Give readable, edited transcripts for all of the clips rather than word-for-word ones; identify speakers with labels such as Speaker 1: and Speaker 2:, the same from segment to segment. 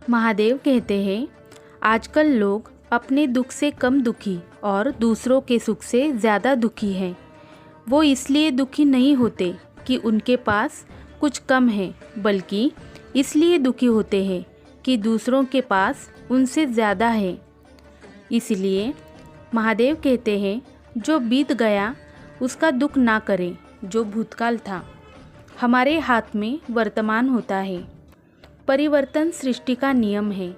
Speaker 1: महादेव कहते हैं, आजकल लोग अपने दुख से कम दुखी और दूसरों के सुख से ज़्यादा दुखी हैं। वो इसलिए दुखी नहीं होते कि उनके पास कुछ कम है, बल्कि इसलिए दुखी होते हैं कि दूसरों के पास उनसे ज़्यादा है। इसलिए महादेव कहते हैं, जो बीत गया उसका दुख ना करें। जो भूतकाल था, हमारे हाथ में वर्तमान होता है। परिवर्तन सृष्टि का नियम है।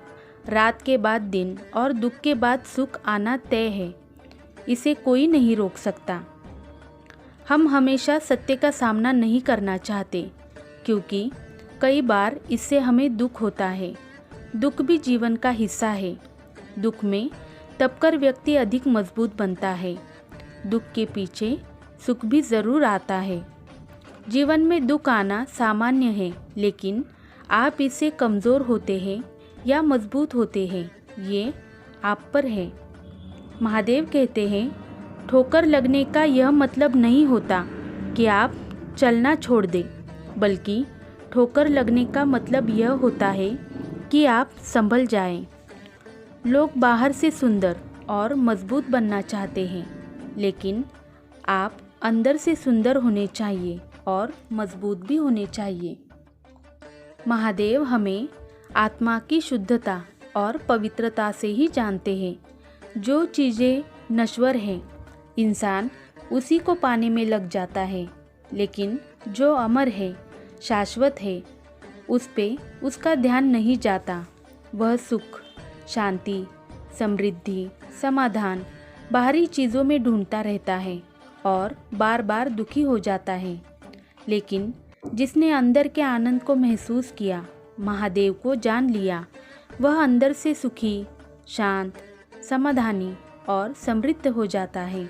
Speaker 1: रात के बाद दिन और दुख के बाद सुख आना तय है। इसे कोई नहीं रोक सकता। हम हमेशा सत्य का सामना नहीं करना चाहते, क्योंकि कई बार इससे हमें दुख होता है। दुख भी जीवन का हिस्सा है। दुख में तपकर व्यक्ति अधिक मजबूत बनता है। दुख के पीछे सुख भी ज़रूर आता है। जीवन में दुख आना सामान्य है, लेकिन आप इससे कमज़ोर होते हैं या मजबूत होते हैं, ये आप पर है। महादेव कहते हैं, ठोकर लगने का यह मतलब नहीं होता कि आप चलना छोड़ दें, बल्कि ठोकर लगने का मतलब यह होता है कि आप संभल जाएं। लोग बाहर से सुंदर और मजबूत बनना चाहते हैं, लेकिन आप अंदर से सुंदर होने चाहिए और मजबूत भी होने चाहिए। महादेव हमें आत्मा की शुद्धता और पवित्रता से ही जानते हैं। जो चीज़ें नश्वर हैं, इंसान उसी को पाने में लग जाता है, लेकिन जो अमर है, शाश्वत है, उस पे उसका ध्यान नहीं जाता। वह सुख, शांति, समृद्धि, समाधान बाहरी चीज़ों में ढूंढता रहता है और बार बार दुखी हो जाता है। लेकिन जिसने अंदर के आनंद को महसूस किया, महादेव को जान लिया, वह अंदर से सुखी, शांत, समाधानी और समृद्ध हो जाता है।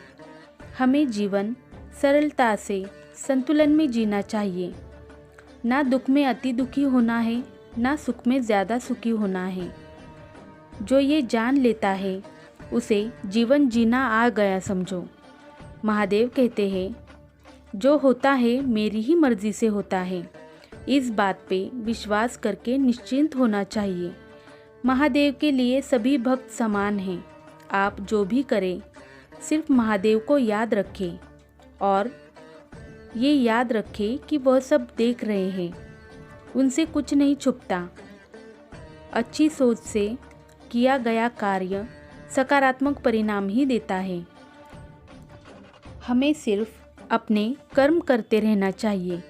Speaker 1: हमें जीवन सरलता से संतुलन में जीना चाहिए। ना दुख में अति दुखी होना है, ना सुख में ज़्यादा सुखी होना है। जो ये जान लेता है, उसे जीवन जीना आ गया समझो। महादेव कहते हैं, जो होता है मेरी ही मर्जी से होता है। इस बात पे विश्वास करके निश्चिंत होना चाहिए। महादेव के लिए सभी भक्त समान हैं। आप जो भी करें, सिर्फ महादेव को याद रखें और ये याद रखें कि वह सब देख रहे हैं। उनसे कुछ नहीं छुपता। अच्छी सोच से किया गया कार्य सकारात्मक परिणाम ही देता है। हमें सिर्फ अपने कर्म करते रहना चाहिए।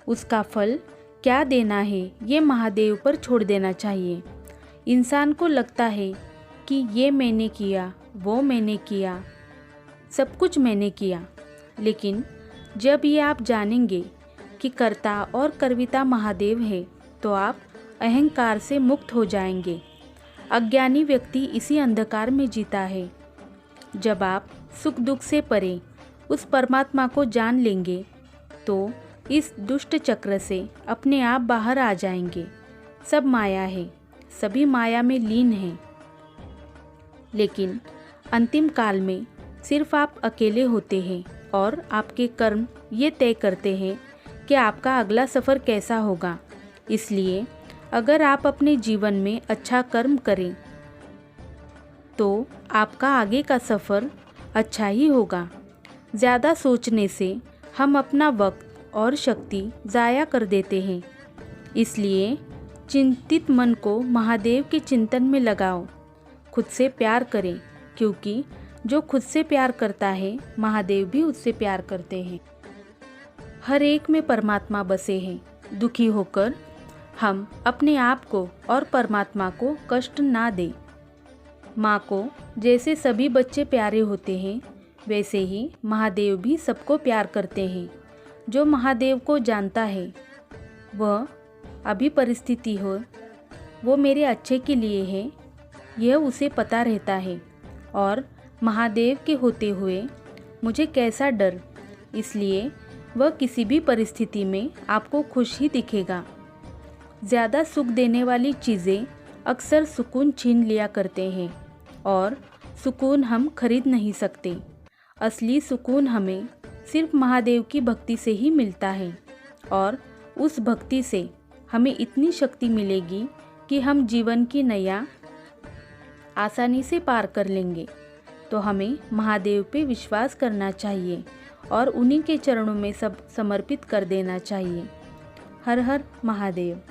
Speaker 1: उसका फल क्या देना है, ये महादेव पर छोड़ देना चाहिए। इंसान को लगता है कि ये मैंने किया, वो मैंने किया, सब कुछ मैंने किया, लेकिन जब ये आप जानेंगे कि कर्ता और कर्विता महादेव है, तो आप अहंकार से मुक्त हो जाएंगे। अज्ञानी व्यक्ति इसी अंधकार में जीता है। जब आप सुख दुख से परे उस परमात्मा को जान लेंगे, तो इस दुष्ट चक्र से अपने आप बाहर आ जाएंगे। सब माया है, सभी माया में लीन हैं। लेकिन अंतिम काल में सिर्फ आप अकेले होते हैं और आपके कर्म ये तय करते हैं कि आपका अगला सफ़र कैसा होगा। इसलिए अगर आप अपने जीवन में अच्छा कर्म करें, तो आपका आगे का सफ़र अच्छा ही होगा। ज़्यादा सोचने से हम अपना वक्त और शक्ति ज़ाया कर देते हैं। इसलिए चिंतित मन को महादेव के चिंतन में लगाओ। खुद से प्यार करें, क्योंकि जो खुद से प्यार करता है, महादेव भी उससे प्यार करते हैं। हर एक में परमात्मा बसे हैं। दुखी होकर हम अपने आप को और परमात्मा को कष्ट ना दें। माँ को जैसे सभी बच्चे प्यारे होते हैं, वैसे ही महादेव भी सबको प्यार करते हैं। जो महादेव को जानता है, वह अभी परिस्थिति हो, वो मेरे अच्छे के लिए है, यह उसे पता रहता है। और महादेव के होते हुए मुझे कैसा डर, इसलिए वह किसी भी परिस्थिति में आपको खुश ही दिखेगा। ज़्यादा सुख देने वाली चीज़ें अक्सर सुकून छीन लिया करते हैं, और सुकून हम खरीद नहीं सकते। असली सुकून हमें सिर्फ महादेव की भक्ति से ही मिलता है, और उस भक्ति से हमें इतनी शक्ति मिलेगी कि हम जीवन की नैया आसानी से पार कर लेंगे, तो हमें महादेव पे विश्वास करना चाहिए और उन्हीं के चरणों में सब समर्पित कर देना चाहिए। हर हर महादेव।